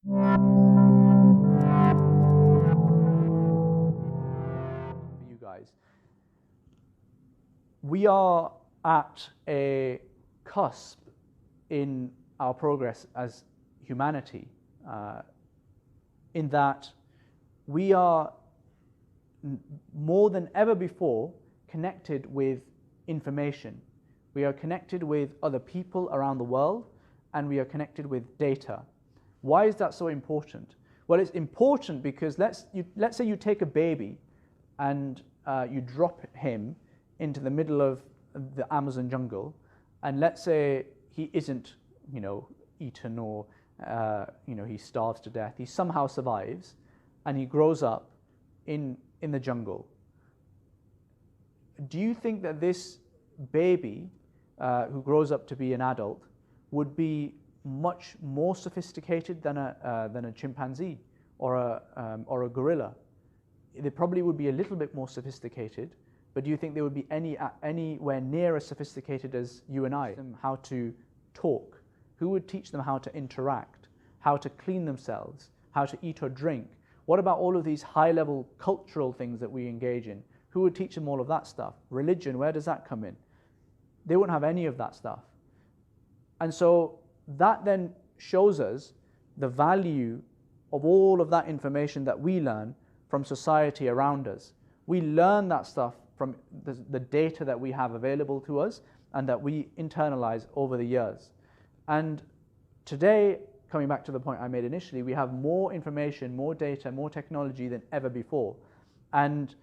For you guys, we are at a cusp in our progress as humanity, in that we are more than ever before connected with information. We are connected with other people around the world, and we are connected with data. Why is that so important? Well, it's important because let's say you take a baby and you drop him into the middle of the Amazon jungle, and let's say he isn't, eaten or he starves to death. He somehow survives, and he grows up in the jungle. Do you think that this baby who grows up to be an adult would be much more sophisticated than a chimpanzee or a gorilla? They probably would be a little bit more sophisticated, but do you think they would be anywhere near as sophisticated as you and I? How to talk? Who would teach them how to interact, how to clean themselves, how to eat or drink? What about all of these high-level cultural things that we engage in? Who would teach them all of that stuff? Religion, where does that come in? They wouldn't have any of that stuff. And so that then shows us the value of all of that information that we learn from society around us. We learn that stuff from the data that we have available to us and that we internalize over the years. And today, coming back to the point I made initially, we have more information, more data, more technology than ever before. And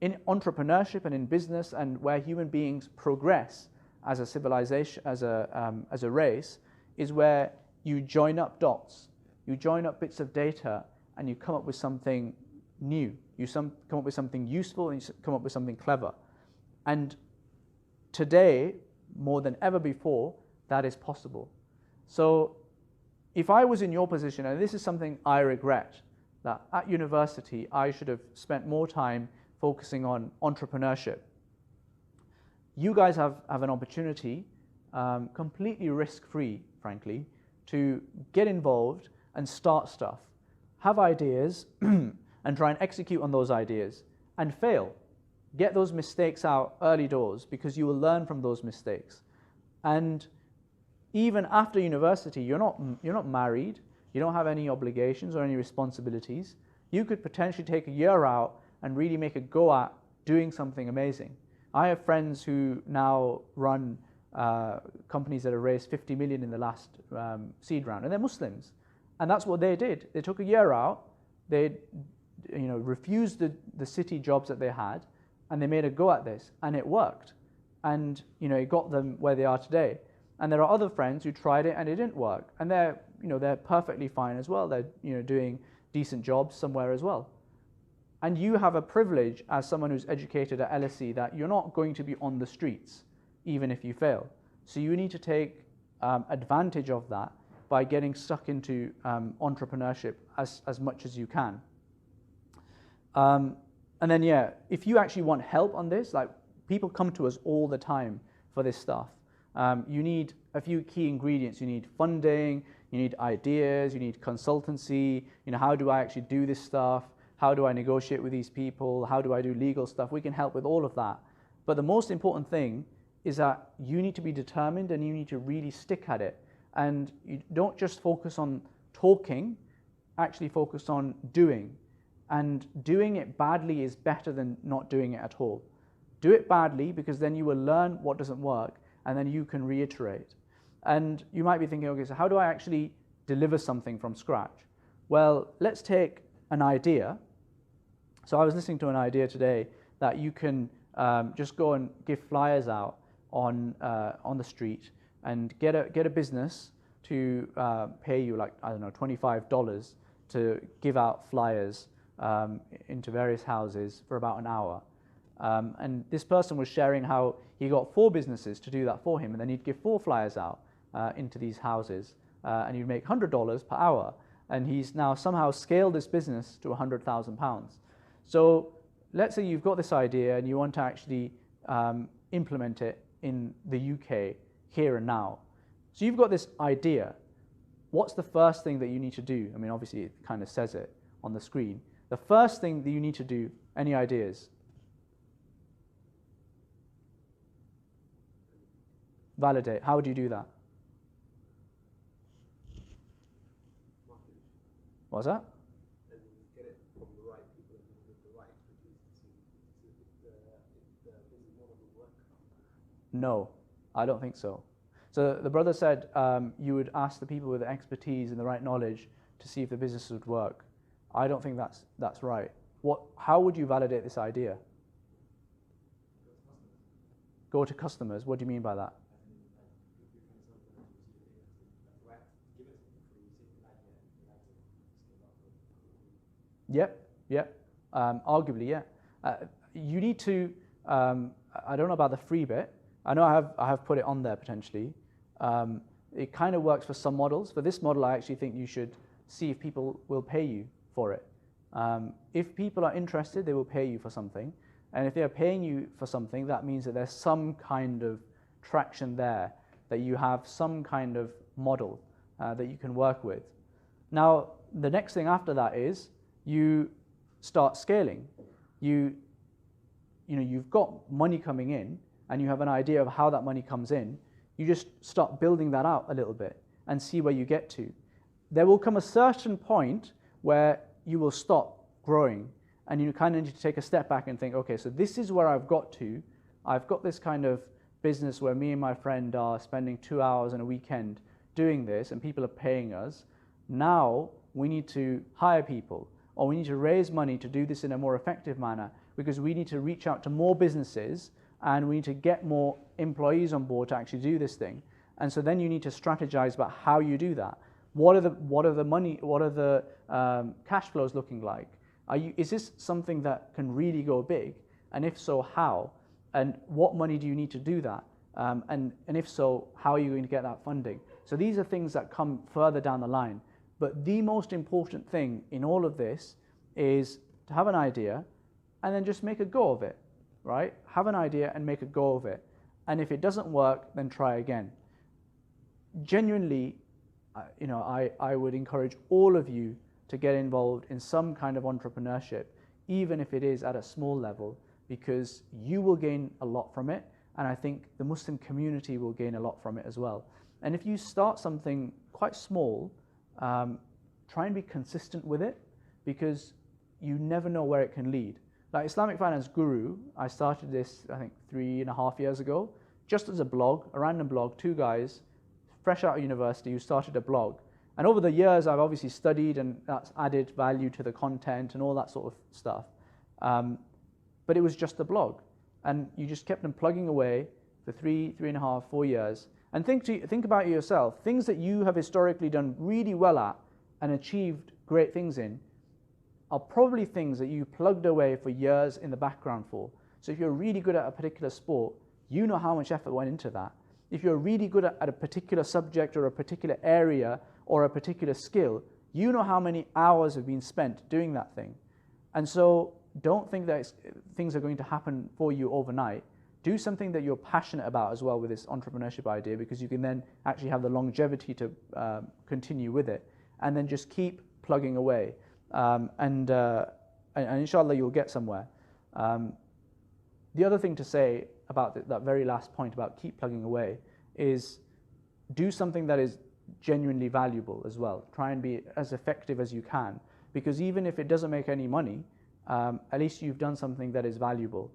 in entrepreneurship and in business and where human beings progress as a civilization, as a race, is where you join up dots, you join up bits of data, and you come up with something new. You come up with something useful, and you come up with something clever. And today, more than ever before, that is possible. So if I was in your position, and this is something I regret, that at university I should have spent more time focusing on entrepreneurship. You guys have an opportunity, completely risk-free, frankly, to get involved and start stuff, have ideas, and try and execute on those ideas, and fail. Get those mistakes out early doors, because you will learn from those mistakes. And even after university, you're not married, you don't have any obligations or any responsibilities. You could potentially take a year out and really make a go at doing something amazing. I have friends who now run companies that have raised 50 million in the last seed round, and they're Muslims. And that's what they did. They took a year out, they refused the city jobs that they had, and they made a go at this, and it worked. And it got them where they are today. And there are other friends who tried it and it didn't work, and they're perfectly fine as well. They're doing decent jobs somewhere as well. And you have a privilege as someone who's educated at LSE that you're not going to be on the streets even if you fail. So you need to take advantage of that by getting stuck into entrepreneurship as much as you can. And then if you actually want help on this, like people come to us all the time for this stuff. You need a few key ingredients. You need funding, you need ideas, you need consultancy. How do I actually do this stuff? How do I negotiate with these people? How do I do legal stuff? We can help with all of that. But the most important thing is that you need to be determined and you need to really stick at it. And you don't just focus on talking, actually focus on doing. And doing it badly is better than not doing it at all. Do it badly, because then you will learn what doesn't work, and then you can reiterate. And you might be thinking, okay, so how do I actually deliver something from scratch? Well, let's take an idea. So I was listening to an idea today that you can just go and give flyers out on the street and get a business to pay you $25 to give out flyers into various houses for about an hour. And this person was sharing how he got 4 businesses to do that for him, and then he'd give 4 flyers out into these houses, and he'd make $100 per hour. And he's now somehow scaled this business to £100,000. So let's say you've got this idea and you want to actually implement it in the UK here and now. So you've got this idea. what's the first thing that you need to do? I mean, obviously it kind of says it on the screen. The first thing that you need to do, any ideas? Validate. How would you do that? What's that? And get it from the right people with the right expertise to see if the business model will work. No, I don't think so. So the brother said you would ask the people with the expertise and the right knowledge to see if the business would work. I don't think that's right. How would you validate this idea? Go to customers. What do you mean by that? Yep. Arguably, yeah. You need to. I don't know about the free bit. I know I have put it on there potentially. It kind of works for some models. For this model, I actually think you should see if people will pay you for it. If people are interested, they will pay you for something. And if they are paying you for something, that means that there's some kind of traction there, that you have some kind of model that you can work with. Now, the next thing after that is you start scaling. You've got money coming in, and you have an idea of how that money comes in. You just start building that out a little bit and see where you get to. There will come a certain point where you will stop growing, and you kind of need to take a step back and think, okay, so this is where I've got to. I've got this kind of business where me and my friend are spending 2 hours on a weekend doing this, and people are paying us. Now we need to hire people, or we need to raise money to do this in a more effective manner, because we need to reach out to more businesses and we need to get more employees on board to actually do this thing. And so then you need to strategize about how you do that. What are the cash flows looking like? Is this something that can really go big? And if so, how? And what money do you need to do that? And if so, how are you going to get that funding? So these are things that come further down the line. But the most important thing in all of this is to have an idea and then just make a go of it, right? Have an idea and make a go of it. And if it doesn't work, then try again. Genuinely, I would encourage all of you to get involved in some kind of entrepreneurship, even if it is at a small level, because you will gain a lot from it, and I think the Muslim community will gain a lot from it as well. And if you start something quite small, try and be consistent with it, because you never know where it can lead. Like Islamic Finance Guru, I started this, I think, 3.5 years ago, just as a blog, a random blog, 2 guys, fresh out of university, who started a blog. And over the years, I've obviously studied, and that's added value to the content and all that sort of stuff. But it was just a blog. And you just kept them plugging away for 3.5, 4 years. And think about it yourself. Things that you have historically done really well at and achieved great things in are probably things that you plugged away for years in the background for. So if you're really good at a particular sport, you know how much effort went into that. If you're really good at a particular subject or a particular area or a particular skill, you know how many hours have been spent doing that thing. And so don't think that things are going to happen for you overnight. Do something that you're passionate about as well with this entrepreneurship idea, because you can then actually have the longevity to continue with it, and then just keep plugging away. And inshallah you'll get somewhere. The other thing to say about that very last point about keep plugging away is do something that is genuinely valuable as well. Try and be as effective as you can, because even if it doesn't make any money, at least you've done something that is valuable.